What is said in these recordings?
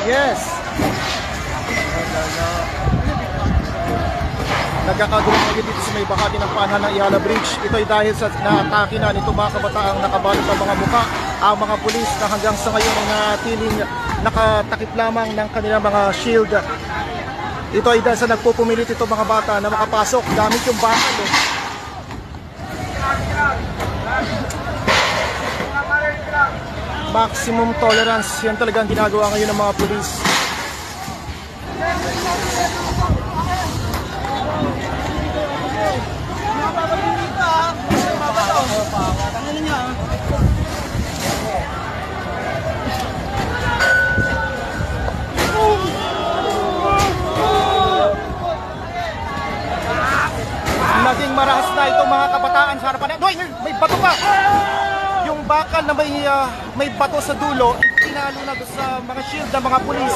Yes. Nagkakagulo ngayon dito sa may bahagi ng paanan ng Ayala Bridge. Ito ay dahil sa naatake na nito mga kabataang nakabalot ang mga muka. Ang mga pulis na hanggang sa ngayon ay natiling nakatakip lamang ng kanilang mga shield. Ito ay dahil sa nagpupumilit ito mga bata na makapasok gamit yung bakal. Maximum tolerance, yan talagang ginagawa ngayon ng mga pulis. Naging marahas na itong mga kabataan sa harapan. Doy, may bato pa! Yung bakal na may bato sa dulo, pinalo na sa mga shield ng mga pulis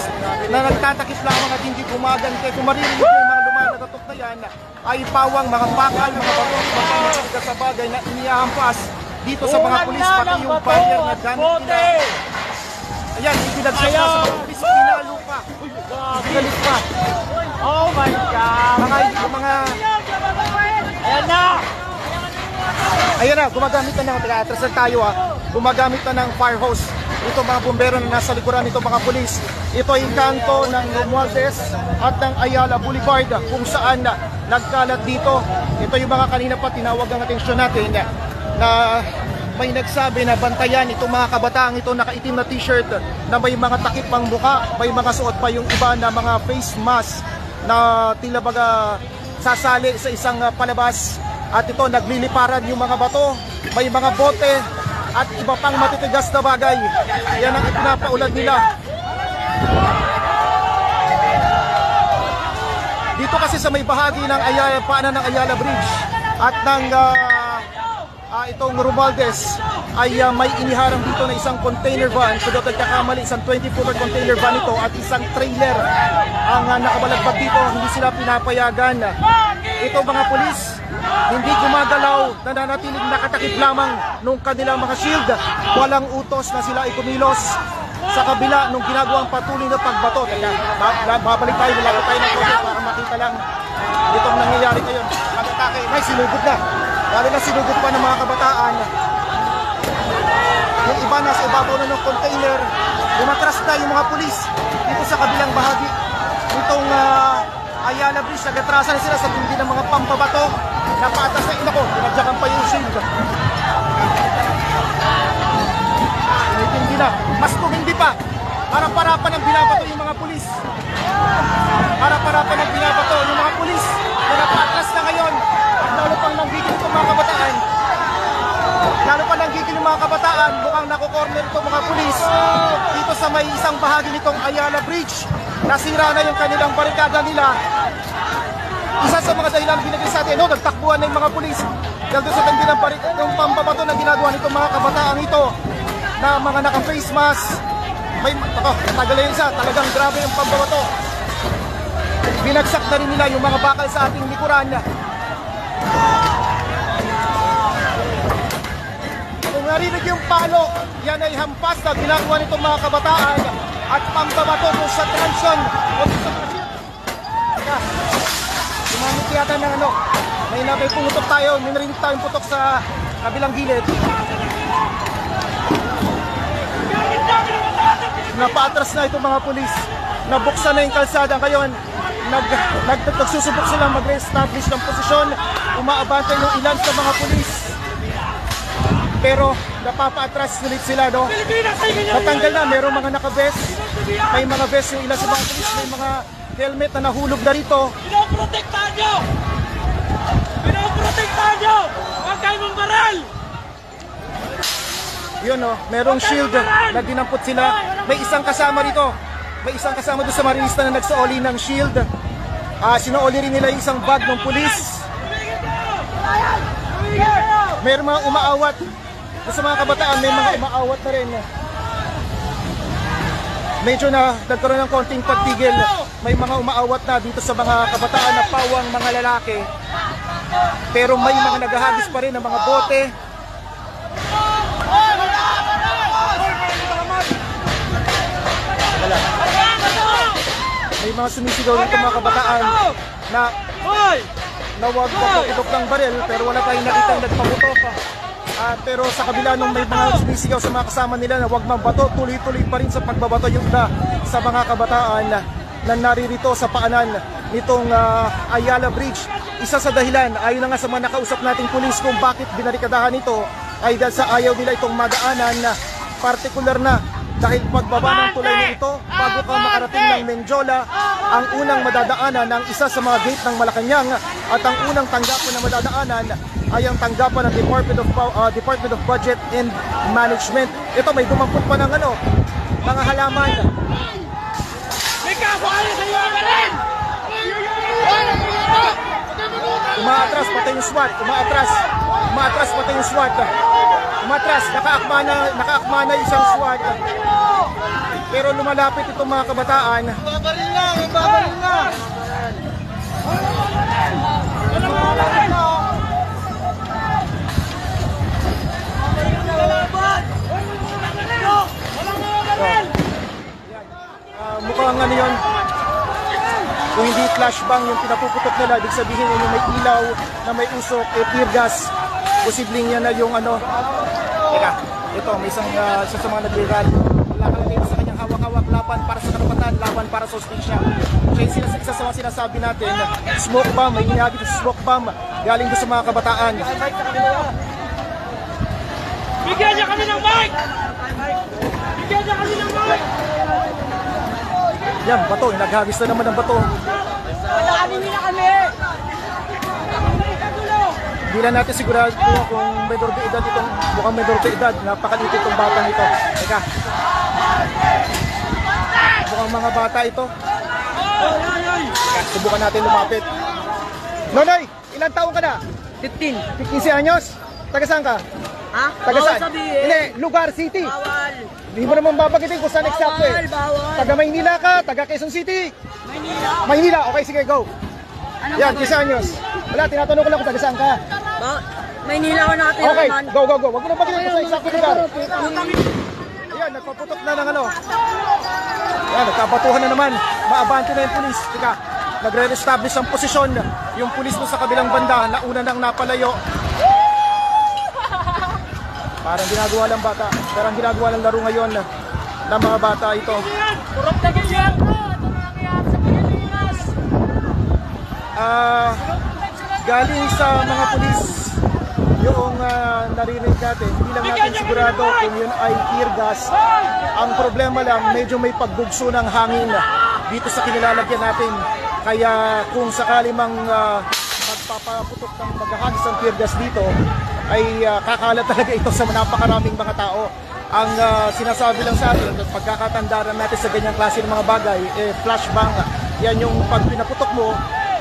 na nagtatakip lamang at hindi gumagante. Kung maririnig yung mga lumalagatok na yan, ay pawang mga bakal, mga bato, mga sa bagay na inihahampas dito sa mga pulis, pati yung barrier na gamit nila. Ayan, ipinagsak na sa mga pulis, pinalo pa, pinalit pa. Oh my God! Ayan na! Ayan na, gumagamit na ng, atras na tayo gumagamit na ng fire hose. Ito mga bumbero na nasa likuran nito mga pulis. Ito ay kanto ng Romualdez at ng Ayala Boulevard kung saan nagkalat dito. Ito yung mga kanina pa tinawag ang atensyon natin na may nagsabi na bantayan itong mga kabataang ito nakaitim na t-shirt na may mga takip pang mukha, may mga suot pa yung iba na mga face mask na tila baga sasali sa isang palabas. At ito nagliliparan yung mga bato, may mga bote at iba pang matitigas na bagay. Yan ang ipinapaulad nila. Dito kasi sa may bahagi ng paanan ng Ayala Bridge at ng itong Romualdez ay may iniharang dito na isang container van. So dito nagkakamali, isang 20-footer container van ito at isang trailer ang nakabalagbag dito. Hindi sila pinapayagan. Ito mga pulis, hindi gumagalaw, nananatiling nakatakip lamang nung kanilang mga shield. Walang utos na sila ay kumilos sa kabila nung ginagawang patuloy na pagbato. Babalik tayo, lalapit tayo ng konti para makita lang itong nangyayari ngayon. Pag-atake, may sinugod na. Lalo na sinugod pa ng mga kabataan. Yung iba nasa ibabaw na ng container. Umatras na yung mga pulis dito sa kabilang bahagi. Itong Ayala Bridge, nagatrasan na sila sa tindi ng mga pampabato. Napaatas na inako, pinagjakan pa yung shield. Tinitindi na, mas tumindi pa. Harap-harapan ng binabato yung mga pulis. Harap-harapan ng binabato yung mga pulis na napaatas na ngayon. At lalo pang nanggigil itong mga kabataan. Lalo pa nanggigil yung mga kabataan, mukhang nakukorner itong mga pulis. Dito sa may isang bahagi nitong Ayala Bridge, nasira na yung kanilang barikada nila. Isa sa mga dahilan binigay sa atin, nagtakbuhan na yung mga pulis. Dahil doon sa tindi ng yung pambabato na ginagawa nitong mga kabataan ito na mga naka-face mask. May, natagal na yung isa, talagang grabe yung pambabato. Binagsak na rin nila yung mga bakal sa ating likuran. Kung narinig yung palo, yan ay hampas na ginagawa nitong mga kabataan at pambabato kung sa transyon o sa Sumamit yata ng may pumutok tayo, may narinig tayong putok sa kabilang gilid. Napaatras na itong mga pulis. Nabuksan na yung kalsada ngayon. Nagsusubok silang mag-re-establish ng posisyon. Umaabante yung ilan sa mga pulis. Pero napapaatras ulit sila, no? Natanggal na, merong mga naka-vest. May mga vest yung ilan sa mga pulis. May mga helmet na nahulog na rito. Pinoprotektahan nyo! Pinoprotektahan nyo! Huwag kayo mong baral! Yun merong shield na dinampot sila. May isang kasama rito. May isang kasama doon sa marinista na nagsuoli ng shield. Sinuoli rin nila yung isang bag ng pulis. Mayroong mga umaawat. Sa mga kabataan may mga umaawat na rin. Medyo na nagkaroon ng konting pagtigil. May mga umaawat na dito sa mga kabataan na pawang mga lalaki. Pero may mga naghahagis pa rin ng mga bote. Wala. may mga sumisigaw dito mga kabataan na Hoy! huwag paputok ng baril, pero wala tayong nakitang nagpaputok. Pero sa kabila nung may mga sumisigaw sa mga kasama nila na huwag mabato, tuloy-tuloy pa rin sa pagbabato yung iba sa mga kabataan na naririto sa paanan nitong Ayala Bridge. Isa sa dahilan, ayon na nga sa mga nakausap nating pulis kung bakit binarikadahan ito, ay dahil sa ayaw nila itong madaanan na partikular na dahil pagbaba ng tulay na ito, bago ka makarating ng Menjola, ang unang madadaanan ng isa sa mga gate ng Malacanang at ang unang tanggapan na madadaanan ay ang tanggapan ng Department of Budget and Management. Ito may dumampot pa ng mga halaman. May kabuhayan sa iyo ka rin! Umaatras patay yung SWAT, umaatras patay yung SWAT. Umatras, nakaakma na isang SWAT. Pero lumalapit itong mga kabataan. Babaril na! Mukhang yun. Kung hindi flashbang yung pinapuputok nila, ibig sabihin yun yung may ilaw na may usok, tear gas. Posibleng yan na yung Teka, ito, may isang isa sa mga nagre-rally. Nakalagay sa kanyang hawak-hawak, laban para sa karapatan, laban para sa hustisya. Kaya isa sa mga sinasabi natin, smoke bomb, may inihagit sa smoke bomb, galing doon sa mga kabataan. Bigyan niya kami ng mic! Bigyan niya kami ng mic! Yan, bato, naghagis na naman ng bato. Padaanin nila kami! Hindi lang natin sigurado kung menor de edad itong, mukhang menor de edad, napakaliit itong batang ito. Teka. Mukhang mga bata ito. Teka, subukan natin lumapit. Nonoy, ilang taong ka na? 15. 15 anyos? Taga saan ka? Ha? Taga saan? Bawal sabihin. Hindi, lugar, city. Bawal. Hindi mo naman babagitin kung saan eksakto eh. Bawal. Taga Maynila ka, taga Quezon City. Maynila. Maynila, okay sige, go. Ano Yan, ba? 15 anyos. Wala, tinatanong ko lang kung taga saan ka. Maynila ako natin Okay, naman. go. Wag mo na bagitin kung saan eksakto lugar. Ayan, nagpaputok na ng Ayan, nagkabatuhan na naman. Maabante na yung pulis. Tika, nagre-establish ang posisyon. Yung pulis mo sa kabilang banda, nauna nang napalayo. Parang ginagawa lang bata. Parang ginagawa lang laro ngayon ng mga bata ito. Purok na ganyan! Galing sa mga pulis yung narinig natin. Hindi lang natin sigurado kung yun ay tear gas. Ang problema lang, medyo may pagbugso ng hangin dito sa kinilalagyan natin. Kaya kung sakali mang magpapaputok ng maghahagis ang tear gas dito, ay kakalat talaga ito sa napakaraming mga tao. Ang sinasabi lang sa atin, pagkakatandaan natin sa ganyang klase ng mga bagay, flashbang, yan yung pag pinaputok mo,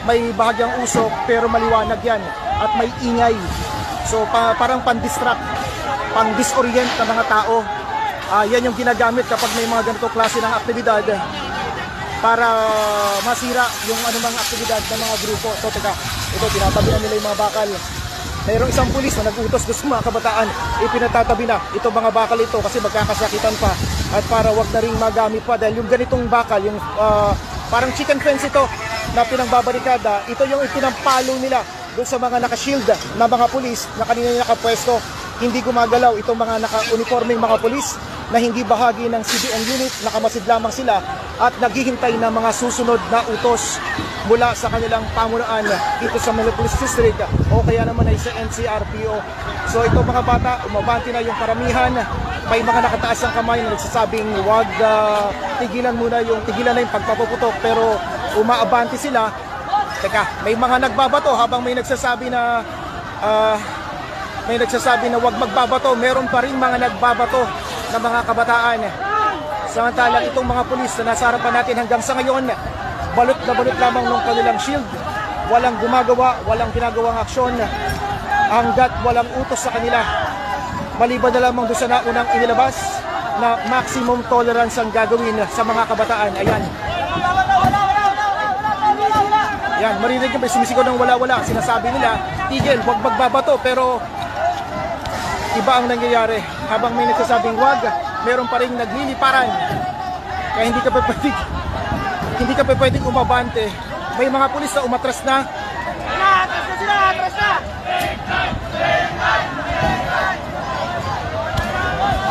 may bahagyang usok pero maliwanag yan at may ingay. So parang pan-distract, pang-disorient ng mga tao. Yan yung ginagamit kapag may mga ganito klase ng aktibidad para masira yung anumang aktibidad ng mga grupo. So teka, ito tinatabi na nila yung mga bakal. Mayroong isang pulis na nag-utos doon sa mga kabataan, ipinatatabi na ito mga bakal ito kasi magkakasakitan pa at para wag na rin magamit pa dahil yung ganitong bakal, yung parang chicken fence ito na pinangbabarikada, ito yung ipinampalo nila doon sa mga naka-shield na mga pulis na kanina nakapwesto. Hindi gumagalaw itong mga naka-uniforming mga pulis na hindi bahagi ng CBN unit, nakamasid lamang sila at naghihintay ng mga susunod na utos mula sa kanilang pamunuan dito sa Manila Police District o kaya naman ay sa NCRPO. So ito mga bata, umabante na yung paramihan. May mga nakataas ang kamay na nagsasabing wag tigilan na yung pagpapuputok, pero umaabante sila. Teka, may mga nagbabato habang may nagsasabi na wag magbabato, meron pa rin mga nagbabato na mga kabataan. Samantalang itong mga pulis na nasa harapan natin hanggang sa ngayon, balot na balot lamang ng kanilang shield. Walang gumagawa, walang ginagawang aksyon hanggat walang utos sa kanila. Maliban na lamang doon sa naunang inilabas na maximum tolerance ang gagawin sa mga kabataan. Ayan. Yan, marinig nyo may sumisigaw ng wala-wala. Sinasabi nila, tigil, huwag magbabato, pero iba ang nangyayari. Habang may nagsasabing wag, meron pa rin nagliliparan. Kaya hindi ka pa pwede hindi ka pa pwedeng umabante. May mga pulis na umatras na. Atras na sila! Atras na!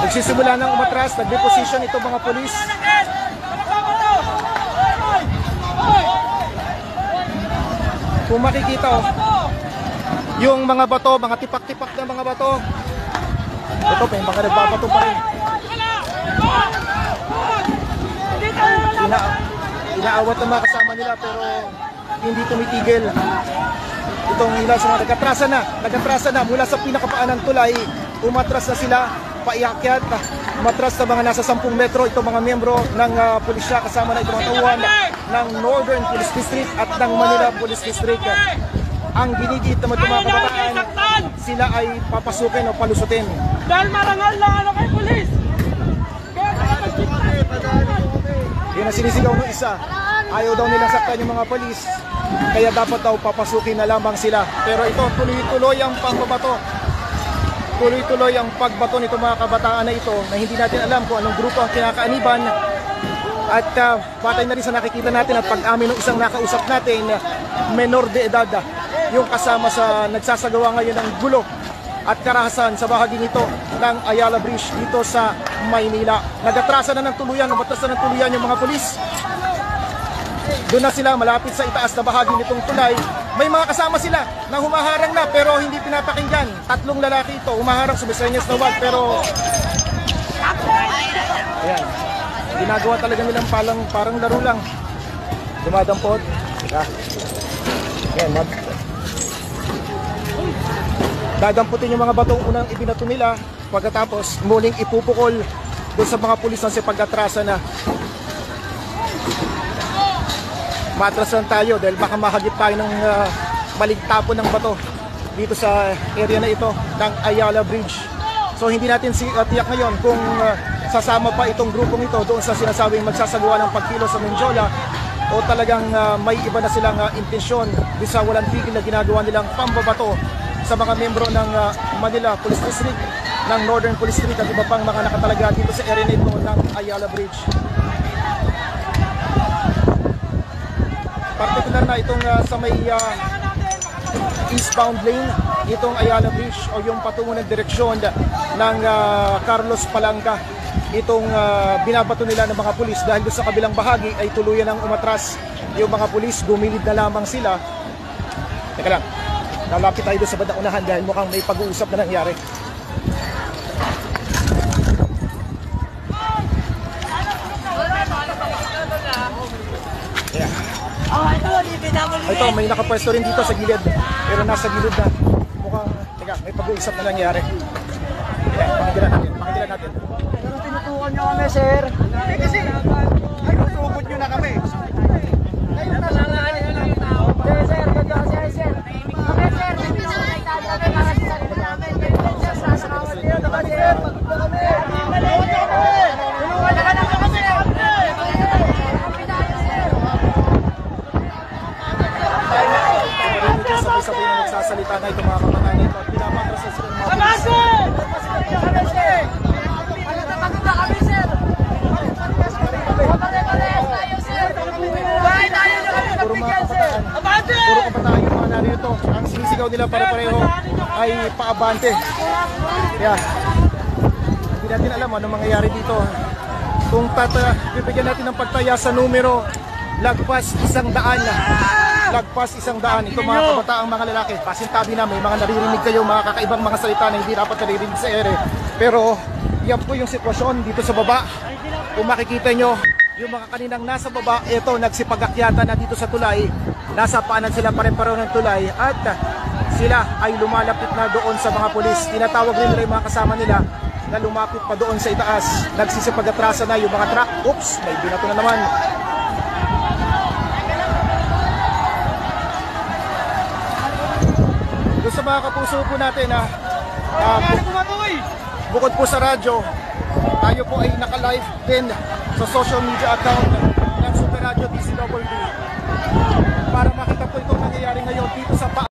Nagsisimula ng umatras, nag-reposition itong mga pulis. Kung makikita yung mga bato, mga tipak-tipak na mga bato. Ito, may mga nagbabato pa rin. Inaawat ng mga kasama nila pero hindi tumitigil. Itong ilan sa mga nagatrasa na mula sa pinakapaan ng tulay, umatras na sila, paiakyat, umatras sa mga nasa 10 metro itong mga miyembro ng pulisya kasama na itong mga tauhan ng Northern Police District at ng Manila Police District. Ang ginigit naman itong mga kabataan, sila ay papasukin o palusutin. Dahil marangal lang ano kay pulis! Yun ang sinisigaw ng isa. Ayaw daw nilang saktan yung mga polis, kaya dapat daw papasukin na lamang sila. Pero ito, tuloy-tuloy ang pangbabato. Tuloy-tuloy ang pagbato nito mga kabataan na ito na hindi natin alam kung anong grupo ang kinakaaniban. At batay na rin sa nakikita natin at pag-amin ng isang nakausap natin, menor de edad yung kasama sa nagsasagawa ngayon ng gulo at karahasan sa bahaging ito ng Ayala Bridge dito sa Maynila. Nagatrasa na ng tuluyan, umatras na ng tuluyan yung mga pulis. Doon na sila malapit sa itaas na bahagi nitong tulay. May mga kasama sila na humaharang na pero hindi pinapakinggan. 3 lalaki ito humaharang sa Besenyas na wag pero ayan, ginagawa talaga nilang parang laro lang. Dumadampot. Ayan, dadamputin yung mga batong unang ibinato nila, pagkatapos muling ipupukol doon sa mga pulis na sa pag-atrasa na. Matras lang tayo dahil baka mahagip tayo ng maligtapon ng bato dito sa area na ito ng Ayala Bridge. So hindi natin tiyak ngayon kung sasama pa itong grupong ito doon sa sinasabing magsasagawa ng pagkilo sa Menjola o talagang may iba na silang intensyon doon sa walang tigil na ginagawa nilang pambabato sa mga membro ng Manila Police District, ng Northern Police District at iba pang mga nakatalaga dito sa area na ito ng Ayala Bridge. Partikular na itong sa may eastbound lane, itong Ayala Bridge o yung patungo ng direksyon ng Carlos Palanca. Itong binabato nila ng mga pulis dahil doon sa kabilang bahagi ay tuluyan ng umatras yung mga pulis, gumilid na lamang sila. Teka lang, lalapit tayo doon sa bandang unahan dahil mukhang may pag-uusap na nangyari. Ito, may nakapwesto rin dito sa gilid. Pero nasa gilid na. Mukhang, teka, may pag-uusap na nangyari. Ayan, pakinggan natin. Pero tinutukan nyo kami, sir. Kasi, tinutukot nyo na kami. Kayo na lang ng tao. Sir, kasi, sir. Okay, sir, may pinakakaitan kami para sa sarili namin. Sir, sasakawat nyo na ba, sir? Tulungan na lang kami, sir. Sabay-sabay na nagsasalita na itong mga kabataan na ito at pinapatras na sila ng mga pulis. Puro kabataan yung mga narito. Ang sinisigaw nila pare-pareho ay paabante. Yeah. Hindi natin alam anong mangyayari dito. Kung bibigyan natin ng pagtaya sa numero, lagpas 100. Lagpas 100 ito mga kabataang mga lalaki. Pasintabi na may mga naririnig kayo mga kakaibang mga salita na hindi dapat naririnig sa ere. Pero yan po yung sitwasyon dito sa baba. Kung makikita nyo yung mga kaninang nasa baba, ito nagsipag-akyata na dito sa tulay. Nasa paanan sila pare-pareho ng tulay at sila ay lumalapit na doon sa mga pulis. Tinatawag rin nila yung mga kasama nila na lumapit pa doon sa itaas. Nagsisipag-atrasa na yung mga truck. Oops, may binato na naman. Sa mga kapuso po natin bukod po sa radyo, tayo po ay naka-live din sa social media account ng Super Radio DCWD para makita po itong nangyayari ngayon dito sa